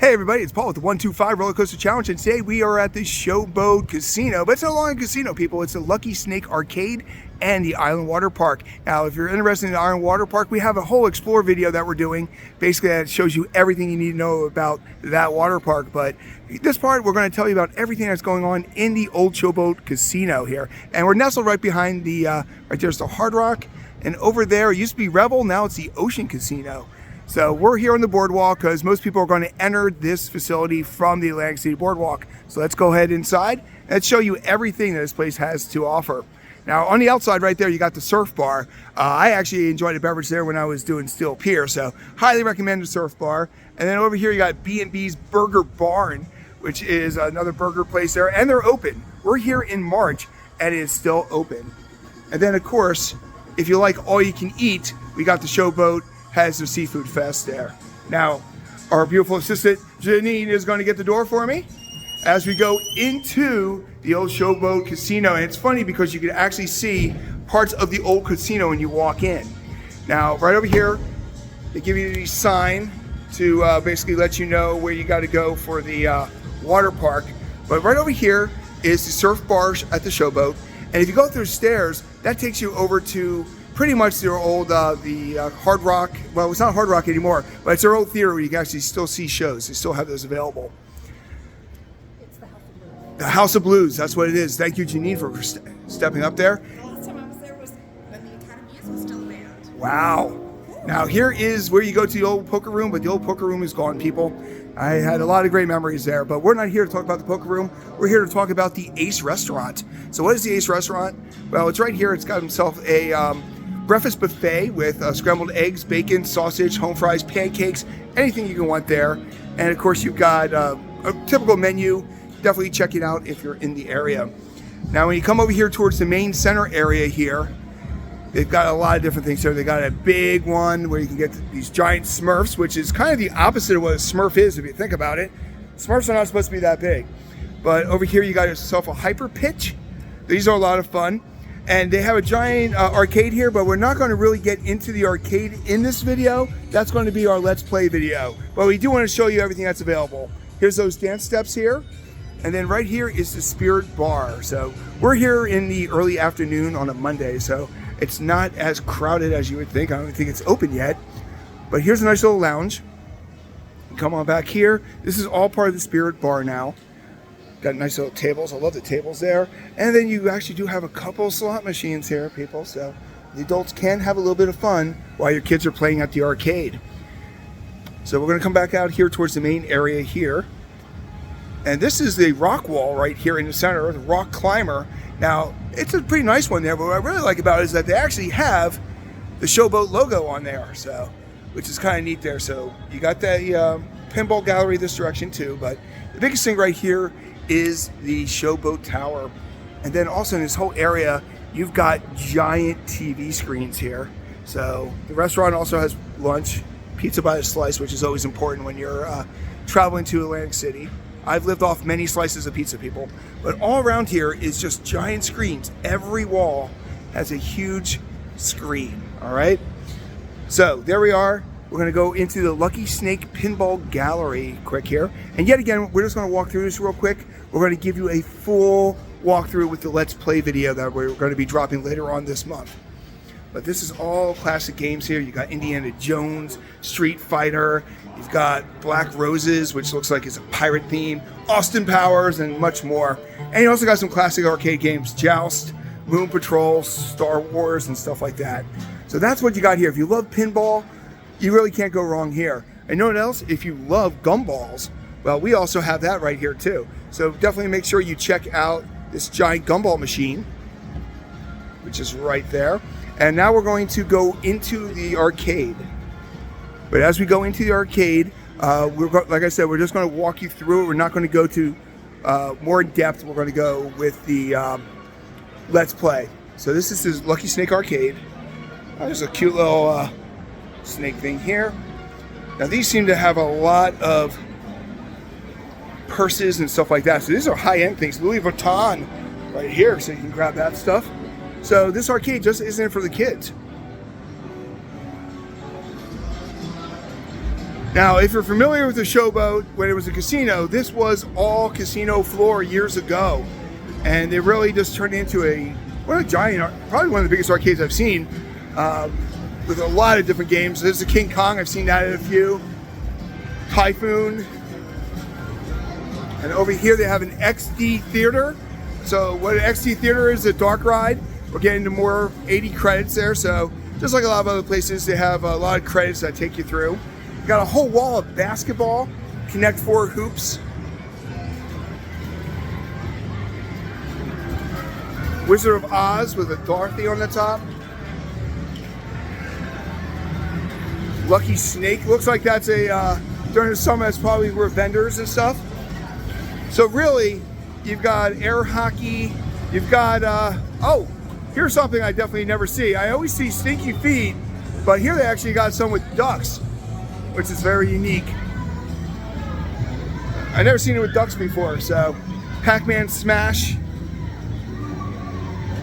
Hey everybody, it's Paul with the 125 Roller Coaster Challenge, and today we are at the Showboat Casino. But it's no longer a casino, people. It's the Lucky Snake Arcade and the Island Waterpark. Now, if you're interested in the Island Waterpark, we have a whole explore video that we're doing. Basically, that shows you everything you need to know about that water park. But this part, we're going to tell you about everything that's going on in the old Showboat Casino here. And we're nestled right behind the, right there's the Hard Rock. And over there, it used to be Revel, now it's the Ocean Casino. So we're here on the boardwalk because most people are going to enter this facility from the Atlantic City Boardwalk. So let's go ahead inside and let's show you everything that this place has to offer. Now on the outside right there, you got the surf bar. I actually enjoyed a beverage there when I was doing Steel Pier, so highly recommend the surf bar. And then over here you got B&B's Burger Barn, which is another burger place there, and they're open. We're here in March and it is still open. And then of course, if you like all you can eat, we got the Showboat has the Seafood Fest there. Now, our beautiful assistant, Janine, is going to get the door for me as we go into the old Showboat Casino. And it's funny because you can actually see parts of the old casino when you walk in. Now, right over here, they give you the sign to basically let you know where you got to go for the water park. But right over here is the surf bar at the Showboat. And if you go through stairs, that takes you over to pretty much their old, Hard Rock. Well, it's not Hard Rock anymore, but it's their old theater where you can actually still see shows. They still have those available. It's the House of Blues. The House of Blues, that's what it is. Thank you, Janine, for stepping up there. The last time I was there was when the Academy was still a band. Wow. Now here is where you go to the old poker room, but the old poker room is gone, people. I had a lot of great memories there, but we're not here to talk about the poker room. We're here to talk about the Ace Restaurant. So what is the Ace Restaurant? Well, it's right here. It's got himself a breakfast buffet with scrambled eggs, bacon, sausage, home fries, pancakes, anything you can want there. And of course, you've got a typical menu. Definitely check it out if you're in the area. Now, when you come over here towards the main center area here, they've got a lot of different things here. They got a big one where you can get these giant Smurfs, which is kind of the opposite of what a Smurf is if you think about it. Smurfs are not supposed to be that big. But over here, you got yourself a hyper pitch. These are a lot of fun. And they have a giant arcade here, but we're not going to really get into the arcade in this video. That's going to be our Let's Play video. But we do want to show you everything that's available. Here's those dance steps here. And then right here is the Spirit Bar. So we're here in the early afternoon on a Monday, so it's not as crowded as you would think. I don't think it's open yet. But here's a nice little lounge. Come on back here. This is all part of the Spirit Bar now. Got nice little tables. I love the tables there. And then you actually do have a couple slot machines here, people. So the adults can have a little bit of fun while your kids are playing at the arcade. So we're going to come back out here towards the main area here. And this is the rock wall right here in the center, the rock climber. Now, it's a pretty nice one there, but what I really like about it is that they actually have the Showboat logo on there, so which is kind of neat there. So you got the pinball gallery this direction too, but the biggest thing right here is the Showboat Tower. And then also in this whole area, you've got giant TV screens here. So the restaurant also has lunch, pizza by the slice, which is always important when you're traveling to Atlantic City. I've lived off many slices of pizza, people. But all around here is just giant screens. Every wall has a huge screen, all right? So there we are. We're going to go into the Lucky Snake Pinball Gallery quick here. And yet again, we're just going to walk through this real quick. We're going to give you a full walkthrough with the Let's Play video that we're going to be dropping later on this month. But this is all classic games here. You got Indiana Jones, Street Fighter. You've got Black Roses, which looks like it's a pirate theme, Austin Powers, and much more. And you also got some classic arcade games, Joust, Moon Patrol, Star Wars, and stuff like that. So that's what you got here. If you love pinball, you really can't go wrong here. And you know what else? If you love gumballs, well, we also have that right here too. So definitely make sure you check out this giant gumball machine, which is right there. And now we're going to go into the arcade. But as we go into the arcade, like I said, we're just going to walk you through it. We're not going to go to more in depth. We're going to go with the Let's Play. So this is his Lucky Snake Arcade. There's a cute little snake thing here. Now these seem to have a lot of purses and stuff like that. So these are high-end things. Louis Vuitton right here, so you can grab that stuff. So this arcade just isn't for the kids. Now, if you're familiar with the Showboat, when it was a casino, this was all casino floor years ago. And it really just turned into what a giant, probably one of the biggest arcades I've seen, with a lot of different games. There's a King Kong, I've seen that in a few. Typhoon. And over here they have an XD Theater. So what an XD Theater is, a dark ride. We're getting to more 80 credits there. So just like a lot of other places, they have a lot of credits that take you through. You got a whole wall of basketball, Connect 4 hoops. Wizard of Oz with a Dorothy on the top. Lucky Snake, looks like that's during the summer, that's probably where vendors and stuff. So really, you've got air hockey, you've got, oh, here's something I definitely never see. I always see Stinky Feet, but here they actually got some with ducks, which is very unique. I've never seen it with ducks before, so Pac-Man Smash.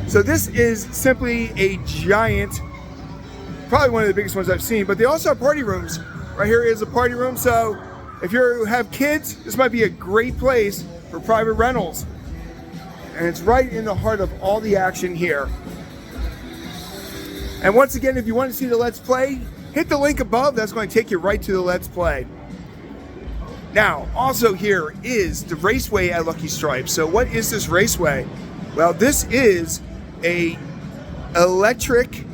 So this is simply a giant, probably one of the biggest ones I've seen, but they also have party rooms. Right here is a party room, so if you have kids, this might be a great place for private rentals. And it's right in the heart of all the action here. And once again, if you want to see the Let's Play, hit the link above. That's going to take you right to the Let's Play. Now, also here is the Raceway at Lucky Strike. So what is this Raceway? Well, this is a electric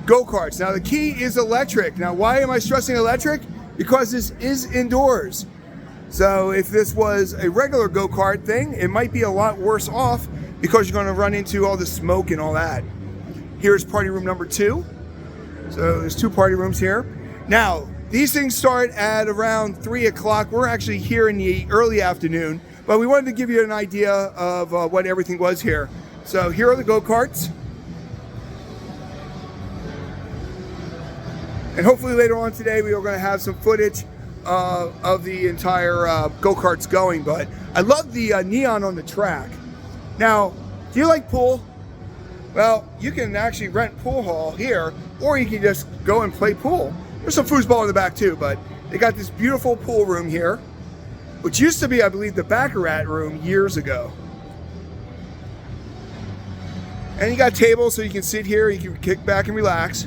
go-karts. Now the key is electric. Now why am I stressing electric? Because this is indoors. So if this was a regular go-kart thing, it might be a lot worse off because you're going to run into all the smoke and all that. Here's party room number 2. So there's 2 party rooms here. Now, these things start at around 3 o'clock. We're actually here in the early afternoon, but we wanted to give you an idea of what everything was here. So here are the go-karts. And hopefully later on today we are going to have some footage of the entire go-karts going. But I love the neon on the track. Now, do you like pool? Well, you can actually rent pool hall here, or you can just go and play pool. There's some foosball in the back too, but they got this beautiful pool room here, which used to be, I believe, the Baccarat room years ago. And you got tables so you can sit here, you can kick back and relax.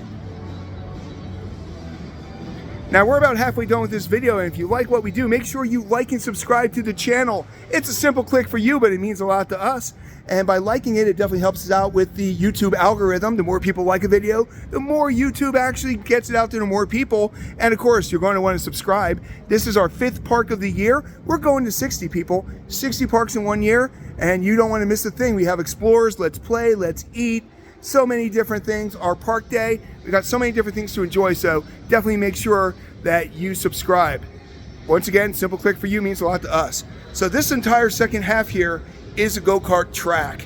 Now we're about halfway done with this video, and if you like what we do, make sure you like and subscribe to the channel. It's a simple click for you, but it means a lot to us. And by liking it, it definitely helps us out with the YouTube algorithm. The more people like a video, the more YouTube actually gets it out to the more people. And of course, you're going to want to subscribe. This is our 5th park of the year. We're going to 60 people, 60 parks in 1 year, and you don't want to miss a thing. We have Explorers, Let's Play, Let's Eat, so many different things. Our park day, we got so many different things to enjoy, so definitely make sure that you subscribe. Once again, simple click for you means a lot to us. So this entire second half here is a go-kart track,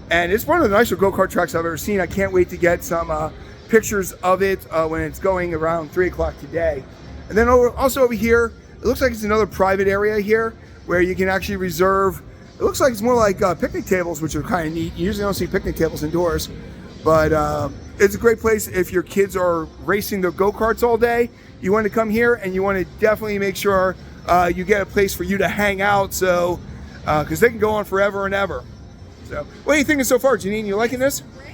and it's one of the nicer go-kart tracks I've ever seen. I can't wait to get some pictures of it when it's going around 3 o'clock today. And then also over here, it looks like it's another private area here where you can actually reserve. It looks like it's more like picnic tables, which are kind of neat. You usually don't see picnic tables indoors, but it's a great place if your kids are racing their go-karts all day. You want to come here, and you want to definitely make sure you get a place for you to hang out, so because they can go on forever and ever. So what are you thinking so far, Janine? You liking this? Great.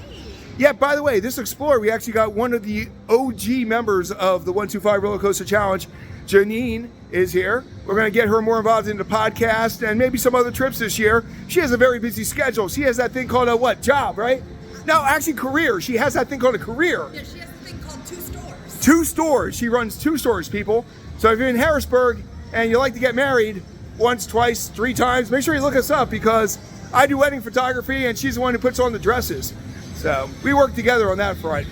Yeah, by the way, this Explorer, we actually got one of the OG members of the 125 Roller Coaster Challenge. Janine is here. We're going to get her more involved in the podcast and maybe some other trips this year. She has a very busy schedule. She has that thing called a what? Job, right? No, actually career. She has that thing called a career. Yeah, she has a thing called 2 stores. 2 stores. She runs 2 stores, people. So if you're in Harrisburg and you like to get married once, twice, 3 times, make sure you look us up, because I do wedding photography and she's the one who puts on the dresses. So we work together on that front.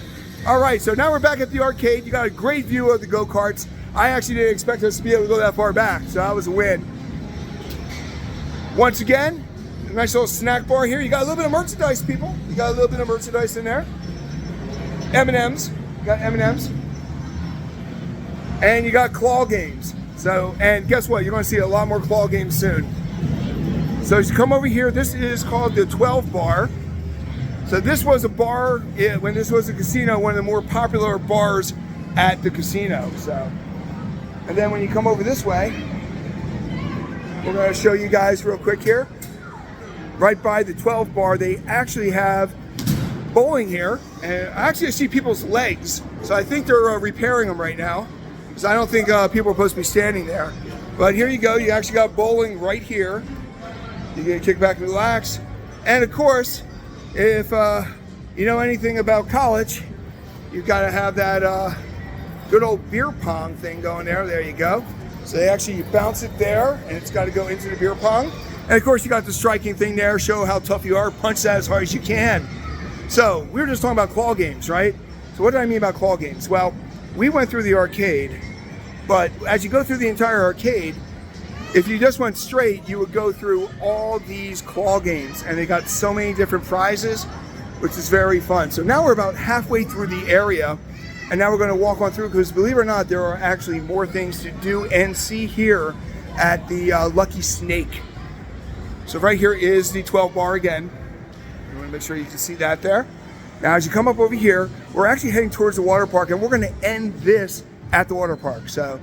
All right, so now we're back at the arcade. You got a great view of the go-karts. I actually didn't expect us to be able to go that far back, so that was a win. Once again, a nice little snack bar here. You got a little bit of merchandise, people. You got a little bit of merchandise in there. M&Ms. You got M&Ms. And you got claw games. So, and guess what? You're going to see a lot more claw games soon. So as you come over here, this is called the 12 Bar. So this was a bar, when this was a casino, one of the more popular bars at the casino. So And then when you come over this way, we're going to show you guys real quick here. Right by the 12 bar, they actually have bowling here. And actually I see people's legs. So I think they're repairing them right now. Because I don't think people are supposed to be standing there. But here you go. You actually got bowling right here. You can kick back and relax. And of course, if you know anything about college, you've got to have that good old beer pong thing going there. There you go. So they actually bounce it there, and it's got to go into the beer pong. And of course, you got the striking thing there. Show how tough you are. Punch that as hard as you can. So we were just talking about claw games, right? So what do I mean about claw games? Well, we went through the arcade, but as you go through the entire arcade, if you just went straight, you would go through all these claw games, and they got so many different prizes, which is very fun. So now we're about halfway through the area, and now we're going to walk on through, because believe it or not, there are actually more things to do and see here at the Lucky Snake. So right here is the 12 bar again. You want to make sure you can see that there. Now as you come up over here, we're actually heading towards the water park, and we're going to end this at the water park. So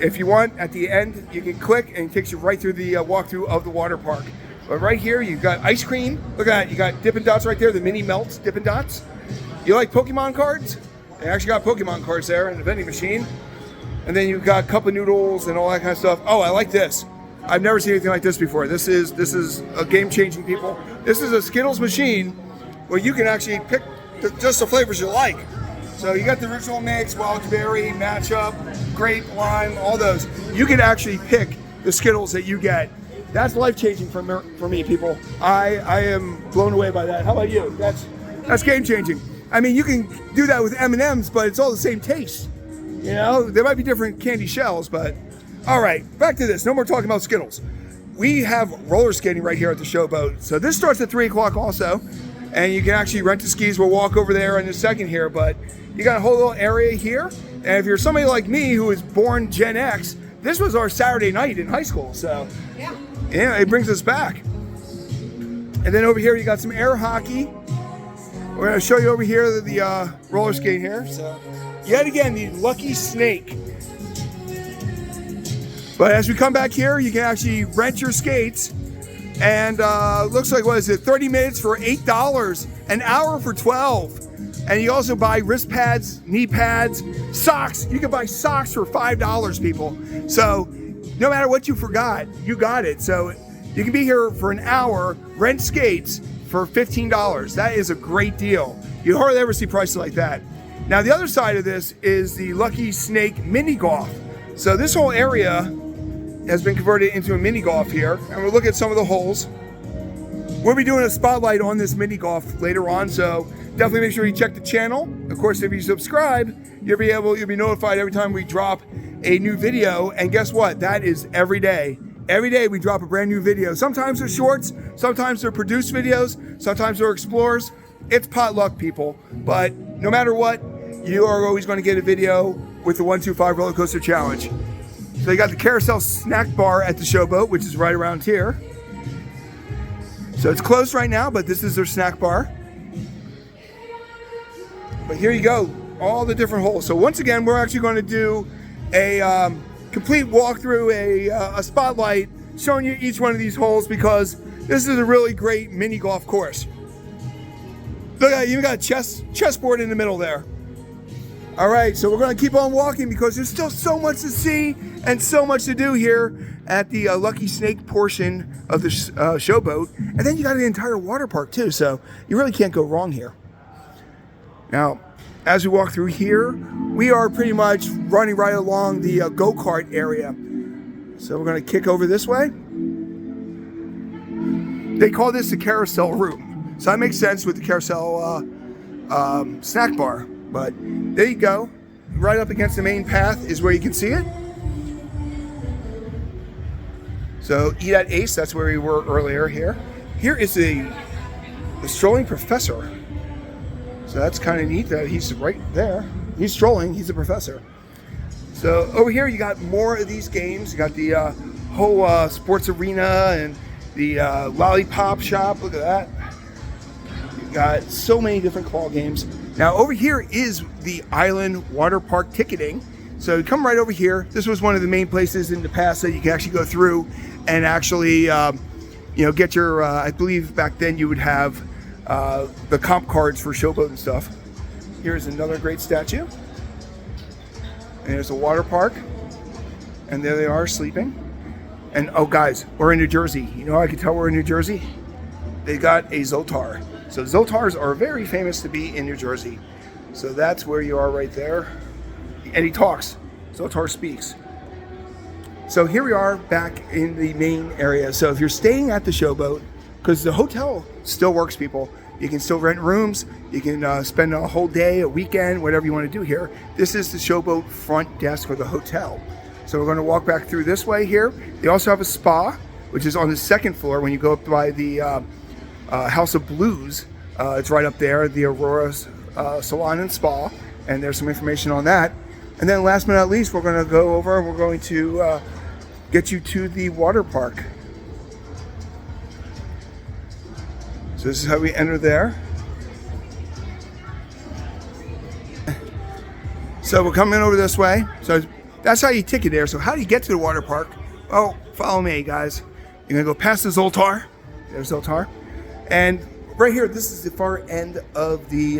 if you want, at the end, you can click and it takes you right through the walkthrough of the water park. But right here, you've got ice cream. Look at that. You got Dippin' Dots right there, the mini melts, Dippin' Dots. You like Pokemon cards? They actually got Pokemon cards there in the vending machine. And then you've got cup of noodles and all that kind of stuff. Oh, I like this. I've never seen anything like this before. This is a game-changing, people. This is a Skittles machine where you can actually pick just the flavors you like. So you got the original mix, wild berry, matchup, grape, lime, all those. You can actually pick the Skittles that you get. That's life-changing for me, people. I am blown away by that. How about you? That's game-changing. I mean, you can do that with M&Ms, but it's all the same taste. You know, there might be different candy shells, but all right, back to this. No more talking about Skittles. We have roller skating right here at the Showboat. So this starts at 3 o'clock also, and you can actually rent the skis. We'll walk over there in a second here, but you got a whole little area here. And if you're somebody like me who was born Gen X, this was our Saturday night in high school. So yeah, it brings us back. And then over here, you got some air hockey. We're going to show you over here the roller skate here. So yet again, the Lucky Snake. But as we come back here, you can actually rent your skates. And looks like, what is it, 30 minutes for $8, an hour for $12. And you also buy wrist pads, knee pads, socks. You can buy socks for $5, people. So no matter what you forgot, you got it. So you can be here for an hour, rent skates for $15. That is a great deal. You hardly ever see prices like that. Now the other side of this is the Lucky Snake mini golf. So this whole area has been converted into a mini golf here, and we'll look at some of the holes. We'll be doing a spotlight on this mini golf later on, so definitely make sure you check the channel. Of course, if you subscribe, you'll be notified every time we drop a new video. And guess what? That is every day. Every day we drop a brand new video. Sometimes they're shorts, sometimes they're produced videos, sometimes they're explorers. It's potluck, people. But no matter what, you are always going to get a video with the 125 roller coaster challenge. So you got the carousel snack bar at the Showboat, which is right around here. So it's closed right now, but this is their snack bar. But here you go, all the different holes. So once again, we're actually going to do a complete walkthrough, a spotlight, showing you each one of these holes, because this is a really great mini golf course. Look at it, you even got a chessboard in the middle there. All right, so we're going to keep on walking because there's still so much to see and so much to do here at the Lucky Snake portion of the Showboat. And then you got the entire water park too, so you really can't go wrong here. Now, as we walk through here, we are pretty much running right along the go-kart area. So we're going to kick over this way. They call this the carousel room. So that makes sense with the carousel snack bar. But there you go. Right up against the main path is where you can see it. So Eat at Ace, that's where we were earlier here. Here is the strolling professor. So that's kind of neat that he's right there. He's strolling, he's a professor. So over here you got more of these games. You got the whole sports arena and the lollipop shop. Look at that. You got so many different claw games. Now over here is the Island Waterpark ticketing. So you come right over here. This was one of the main places in the past that you could actually go through and actually, get your, I believe back then you would have the comp cards for Showboat and stuff. Here's another great statue. And there's a water park. And there they are sleeping. And oh guys, we're in New Jersey. You know how I can tell we're in New Jersey? They got a Zotar. So Zotars are very famous to be in New Jersey. So that's where you are right there. And he talks. Zotar speaks. So here we are back in the main area. So if you're staying at the Showboat, because the hotel still works, people. You can still rent rooms. You can spend a whole day, a weekend, whatever you want to do here. This is the Showboat front desk for the hotel. So we're going to walk back through this way here. They also have a spa, which is on the second floor when you go up by the House of Blues. It's right up there, the Aurora Salon and Spa. And there's some information on that. And then last but not least, we're going to go over, we're going to get you to the water park. So this is how we enter there. So we're coming over this way. So that's how you ticket there. So how do you get to the water park? Well, follow me, guys. You're gonna go past the Zoltar. There's Zoltar. And right here, this is the far end of the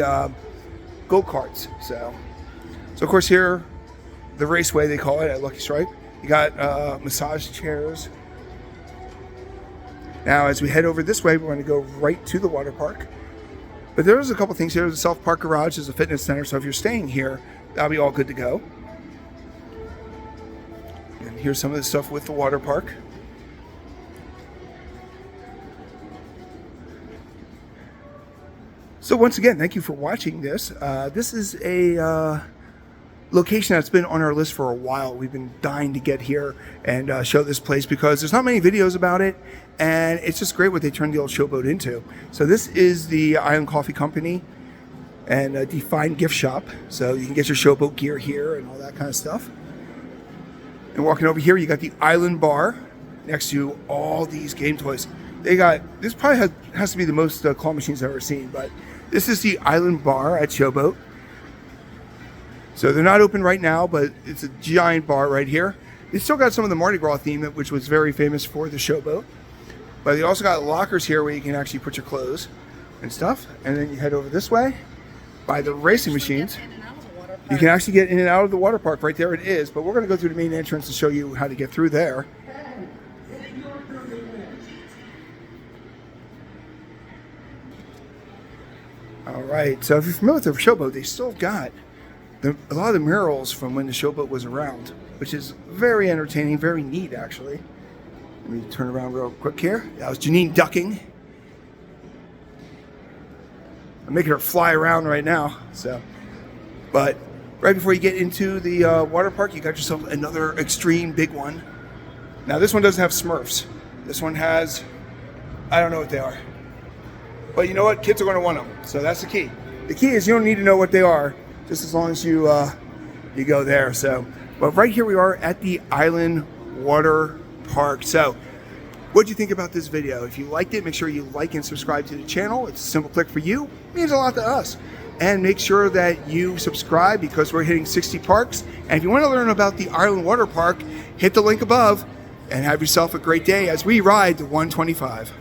go-karts. So of course here, the Raceway, they call it at Lucky Strike. You got massage chairs. Now, as we head over this way, we're going to go right to the water park. But there's a couple things here. There's a self-park garage. There's a fitness center. So if you're staying here, that'll be all good to go. And here's some of the stuff with the water park. So once again, thank you for watching this. This is a location that's been on our list for a while. We've been dying to get here and show this place because there's not many videos about it, and it's just great what they turned the old Showboat into. So this is the Island Coffee Company and a Defined gift shop. So you can get your Showboat gear here and all that kind of stuff. And walking over here, you got the Island Bar next to all these game toys. They got, this probably has to be the most claw machines I've ever seen, but this is the Island Bar at Showboat. So they're not open right now, but it's a giant bar right here. They still got some of the Mardi Gras theme, which was very famous for the Showboat. But they also got lockers here where you can actually put your clothes and stuff. And then you head over this way by the racing machines. You can actually get in and out of the water park. Right there it is. But we're going to go through the main entrance to show you how to get through there. All right. So if you're familiar with the Showboat, they still got a lot of the murals from when the Showboat was around, which is very entertaining, very neat, actually. Let me turn around real quick here. That was Janine ducking. I'm making her fly around right now. But right before you get into the water park, you got yourself another extreme big one. Now this one doesn't have Smurfs. This one has, I don't know what they are. But you know what? Kids are going to want them. So that's the key. The key is you don't need to know what they are, just as long as you go there. So, but right here we are at the Island Water Park. So, what do you think about this video? If you liked it, make sure you like and subscribe to the channel. It's a simple click for you. It means a lot to us. And make sure that you subscribe because we're hitting 60 parks. And if you want to learn about the Island Water Park, hit the link above and have yourself a great day as we ride the 125.